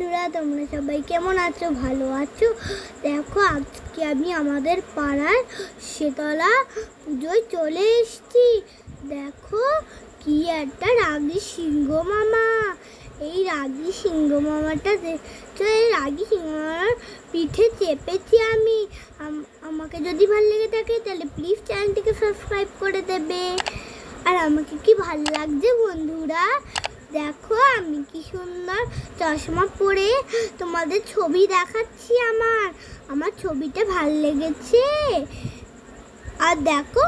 বন্ধুরা, তোমরা সবাই কেমন আছো? ভালো আছো? দেখো, আজকে আমি আমাদের পাড়ার শীতলা পুজোয় চলে এসেছি। দেখো কি একটা রাগী সিংহ মামা। এই রাগী সিংহ মামাটা দেখছো, এই রাগী সিংহ মামার পিঠে চেপেছি আমি। আমাকে যদি ভালো লেগে থাকে তাহলে প্লিজ চ্যানেলটিকে সাবস্ক্রাইব করে দেবে। আর আমাকে কি ভালো লাগছে বন্ধুরা, দেখো আমি কি সুন্দর চশমা পরে তোমাদের ছবি দেখাচ্ছি। আমার ছবিটা ভালো লেগেছে। আর দেখো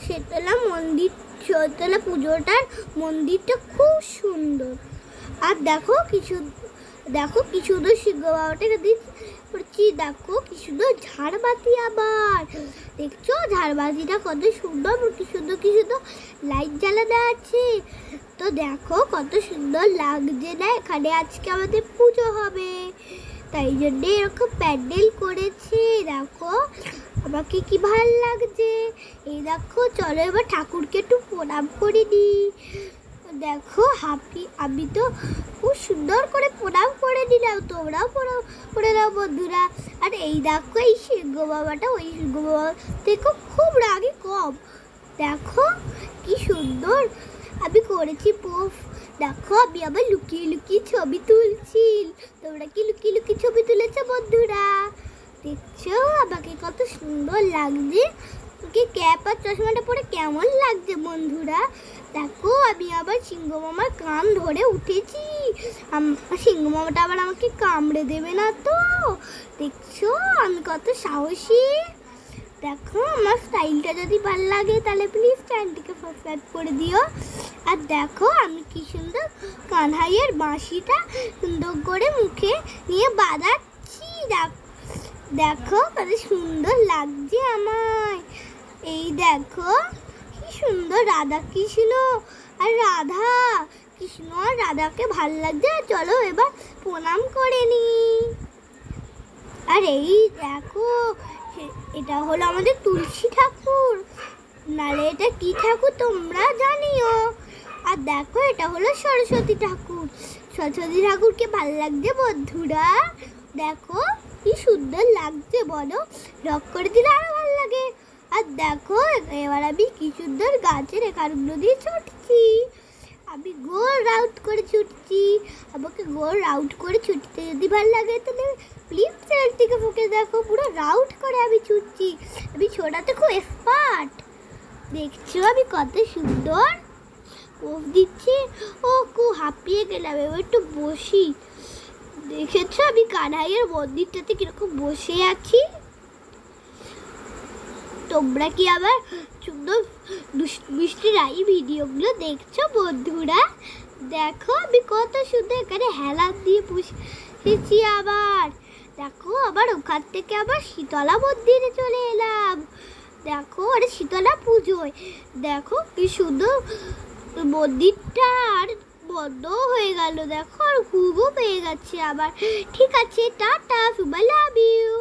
শীতলা পুজোটার মন্দিরটা খুব সুন্দর। আর দেখো কি সুন্দর সিংহ বাবাটাকে দিচ্ছি। দেখো কি সুন্দর ঝাড়বাতি, আবার দেখছো ঝাড়বাতিটা কত সুন্দর, কি সুন্দর লাইট জ্বালানো আছে। তো দেখো কত সুন্দর লাগছে না? এখানে আজকে আমাদের পুজো হবে, তাই জন্য এরকম প্যান্ডেল করেছে। দেখো আমাকে কি ভাল লাগছে। এই দেখো, চলো এবার ঠাকুরকে একটু প্রণাম করে দিই। দেখো আমি তো খুব সুন্দর করে প্রণাম করে দিলাম, তোমরাও প্রণাম করে দাও বন্ধুরা। আর এই দেখো, এই সিংহ বাবাটা ওই সিংহ বাবা দেখো খুব রাগী কম। দেখো কি সুন্দর আমি করেছি পোফ। দেখো আমি আবার লুকিয়ে লুকিয়ে ছবি তুলছি। তোমরা কি লুকিয়ে লুকিয়ে ছবি তুলেছো বন্ধুরা? দেখছো আমাকে কত সুন্দর লাগছে। কি ক্যাপ আর চশমাটা পরে কেমন লাগছে বন্ধুরা? দেখো আমি আবার সিংহ মামার কান ধরে উঠেছি। সিংহ মামাটা আবার আমাকে কামড়ে দেবে না তো? দেখছো আমি কত সাহসী। দেখো আমার স্টাইলটা যদি ভালো লাগে তাহলে প্লিজ চ্যানেলটিকে সাবস্ক্রাইব করে দিও। আর দেখো আমি কি সুন্দর কানহাইয়ের বাঁশিটা সুন্দর করে মুখে নিয়ে বাজাচ্ছি। দেখো কত সুন্দর লাগছে আমায়। এই দেখো কি সুন্দর রাধা কৃষ্ণ আর রাধাকে ভাল লাগছে। চলো এবার প্রণাম করে নি। আর এই দেখো, এটা হলো আমাদের তুলসী ঠাকুর, নালে এটা কি ঠাকুর তোমরা জানিও। আর দেখো এটা হলো সরস্বতী ঠাকুর। সরস্বতী ঠাকুরকে ভালো লাগছে বন্ধুরা? দেখো কি সুন্দর লাগছে, বলো রক করে দিলে আরো ভালো লাগে। আর দেখো এবার আমি কি সুন্দর গাছের এখানগুলো দিয়ে ছুটছি। আমি গোল রাউট করে ছুটছি। আমাকে গোল রাউট করে ছুটতে যদি ভালো লাগে তাহলে প্লিজ চ্যানেলটিকে ফুকে দেখো। পুরো রাউট করে আমি ছুটছি। আমি ছোটাতে খুব এক্সপার্ট। দেখছো আমি কত সুন্দর পোজ দিচ্ছি। ও খুব হাঁপিয়ে গেলাম, এবার একটু বসি। দেখেছো আমি কানাইয়ের মন্দিরটাতে কিরকম বসে আছি। তোমরা কি আবার সুন্দর মিষ্টির এই ভিডিওগুলো দেখছো বন্ধুরা? দেখো আমি কত সুন্দর এখানে হেলা দিয়ে বসেছি। আবার দেখো আবার ওখান থেকে আবার শীতলা মন্দিরে চলে এলাম। দেখো আরে শীতলা পুজোয় দেখো কি সুন্দর মন্দিরটা আর বন্ধ হয়ে গেল। দেখো আর ঘুমও পেয়ে গেছে আবার। ঠিক আছে, টাটা, সুবাই লাভ ইউ।